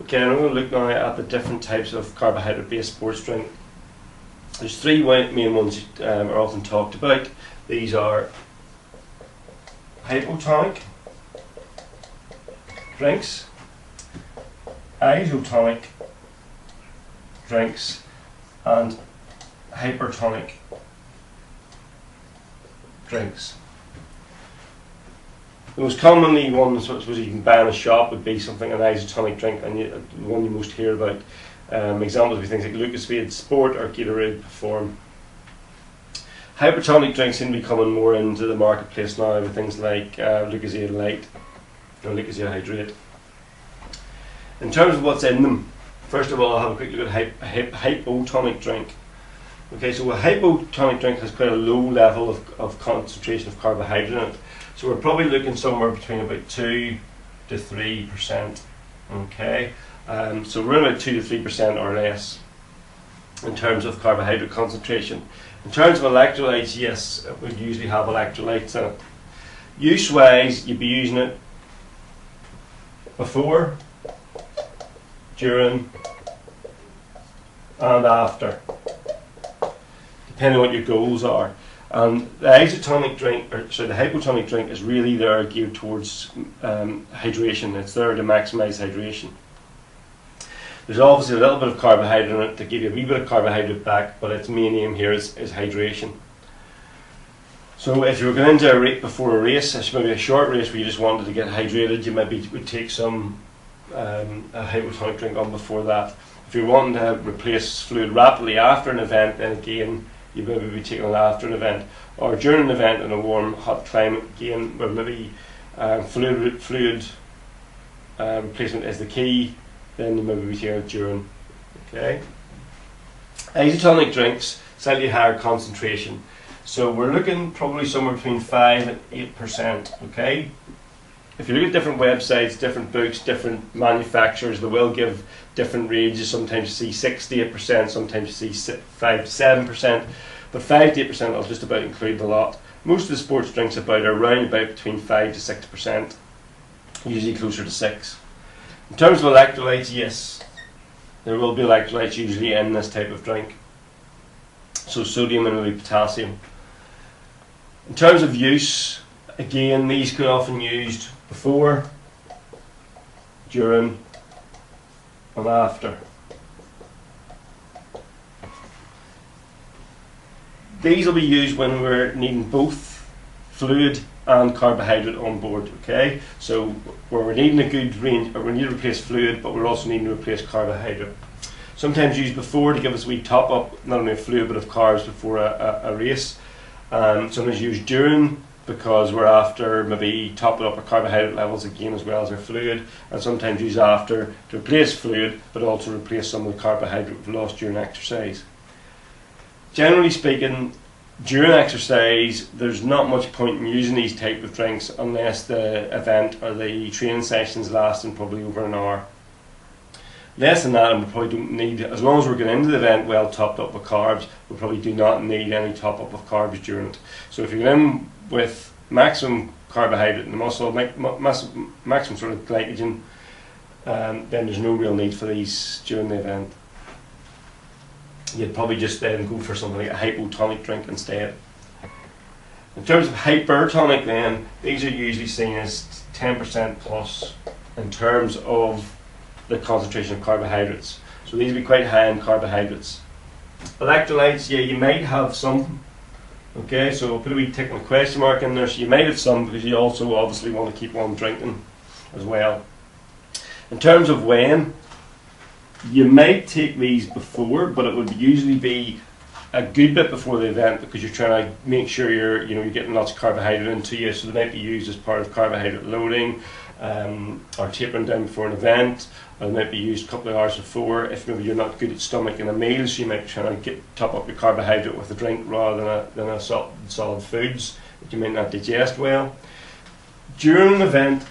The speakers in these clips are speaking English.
Okay, I'm going to look now at the different types of carbohydrate-based sports drink. There's three main ones are often talked about. These are hypotonic drinks, isotonic drinks, and hypertonic drinks. The most commonly one I suppose you can buy in a shop would be something, an isotonic drink, and the one you most hear about. Examples would be things like Lucasfade Sport or Gatorade Perform. Hypertonic drinks seem to be coming more into the marketplace now with things like Lucasade Light or Lucasade Hydrate. In terms of what's in them, first of all, I'll have a quick look at a hypotonic drink. Okay, so a hypotonic drink has quite a low level of concentration of carbohydrate in it. So we're probably looking somewhere between about 2 to 3%. Okay, so we're about 2 to 3% or less in terms of carbohydrate concentration. In terms of electrolytes, yes, it would usually have electrolytes in it. Use-wise, you'd be using it before, during, and after, depending on what your goals are. And the isotonic drink, or sorry, the hypotonic drink is really there geared towards hydration. It's there to maximise hydration. There's obviously a little bit of carbohydrate in it to give you a wee bit of carbohydrate back, but its main aim here is hydration. So if you were going into a race before a race, maybe a short race where you just wanted to get hydrated, you maybe would take some a hypotonic drink on before that. If you're wanting to replace fluid rapidly after an event, then again you maybe be taking it after an event, or during an event in a warm, hot climate, again where maybe fluid replacement is the key, then you maybe be taking it during. Okay. Isotonic drinks, slightly higher concentration, so we're looking probably somewhere between 5 and 8%. Okay. If you look at different websites, different books, different manufacturers, they will give different ranges. Sometimes you see 6 to 8%, sometimes you see 5 to 7%, but 5 to 8% will just about include the lot. Most of the sports drinks are around about between 5 to 6%, usually closer to 6. In terms of electrolytes, yes, there will be electrolytes usually in this type of drink. So sodium and maybe potassium. In terms of use, again, these can often be used before, during, and after. These will be used when we're needing both fluid and carbohydrate on board. Okay, so where we're needing a good range, or we need to replace fluid, but we're also needing to replace carbohydrate. Sometimes used before to give us a wee top up, not only of fluid but of carbs before a race. Sometimes used during, because we're after maybe topping up our carbohydrate levels again as well as our fluid, and sometimes used after to replace fluid but also replace some of the carbohydrate we've lost during exercise. Generally speaking, during exercise there's not much point in using these type of drinks unless the event or the training sessions lasting probably over an hour. Less than that, and we probably don't need, as long as we're getting into the event well topped up with carbs, we probably do not need any top up of carbs during it. So if you're in with maximum carbohydrate in the muscle, maximum sort of glycogen, then there's no real need for these during the event. You'd probably just then go for something like a hypotonic drink instead. In terms of hypertonic then, these are usually seen as 10% plus in terms of the concentration of carbohydrates. So these would be quite high in carbohydrates. Electrolytes, yeah, you might have some. Okay, so put a wee tick and a question mark in there. So you might have some because you also obviously want to keep on drinking as well. In terms of when, you might take these before, but it would usually be a good bit before the event because you're trying to make sure you're getting lots of carbohydrate into you. So they might be used as part of carbohydrate loading, or tapering down before an event, or they might be used a couple of hours before if maybe you're not good at stomaching a meal, so you might try to top up your carbohydrate with a drink rather than a solid foods that you might not digest well. During an event,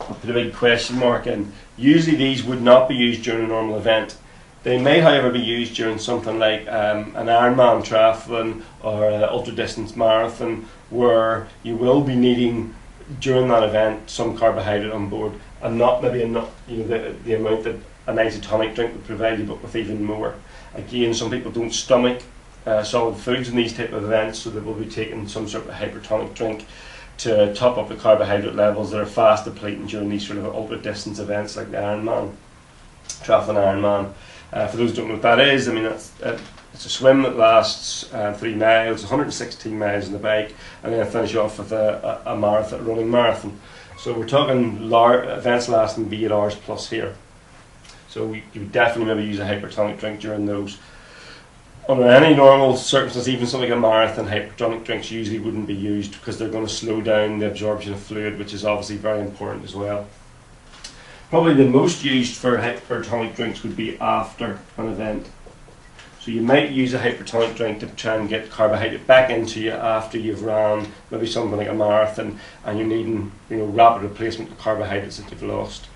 I'll put a big question mark in. Usually these would not be used during a normal event. They may, however, be used during something like an Ironman triathlon or an ultra distance marathon, where you will be needing during that event some carbohydrate on board, and not the amount that an isotonic drink would provide you, but with even more. Again, some people don't stomach solid foods in these type of events, so they will be taking some sort of hypertonic drink to top up the carbohydrate levels that are fast depleting during these sort of ultra distance events like the Ironman, triathlon Ironman. For those who don't know what that is, I mean it's a swim that lasts 3 miles, 116 miles on the bike, and then finish off with a marathon, running marathon. So we're talking events lasting 8 hours plus here. So you would definitely maybe use a hypertonic drink during those. Under any normal circumstance, even something like a marathon, hypertonic drinks usually wouldn't be used because they're going to slow down the absorption of fluid, which is obviously very important as well. Probably the most used for hypertonic drinks would be after an event. So you might use a hypertonic drink to try and get carbohydrate back into you after you've ran maybe something like a marathon and you're needing rapid replacement of carbohydrates that you've lost.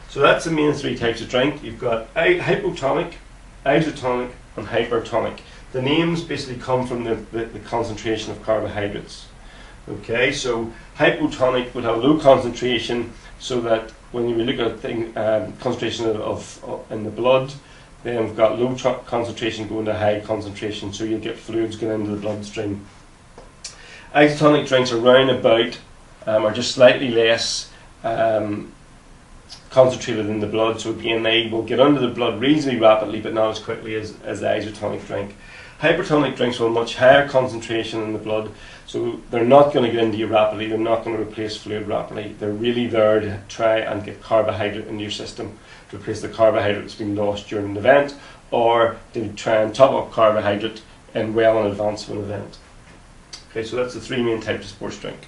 So that's the main 3 types of drink. You've got hypotonic, isotonic and hypertonic. The names basically come from the concentration of carbohydrates. Okay, so hypotonic would have low concentration, so that when you look at concentration in the blood, then we've got low concentration going to high concentration, so you'll get fluids going into the bloodstream. Isotonic drinks around about are just slightly less concentrated in the blood, so again they will get under the blood reasonably rapidly but not as quickly as the isotonic drink. Hypertonic drinks will have much higher concentration in the blood, so they're not going to get into you rapidly, they're not going to replace fluid rapidly. They're really there to try and get carbohydrate into your system, to replace the carbohydrate that's been lost during an event, or to try and top up carbohydrate well in advance of an event. Okay, so that's the 3 main types of sports drink.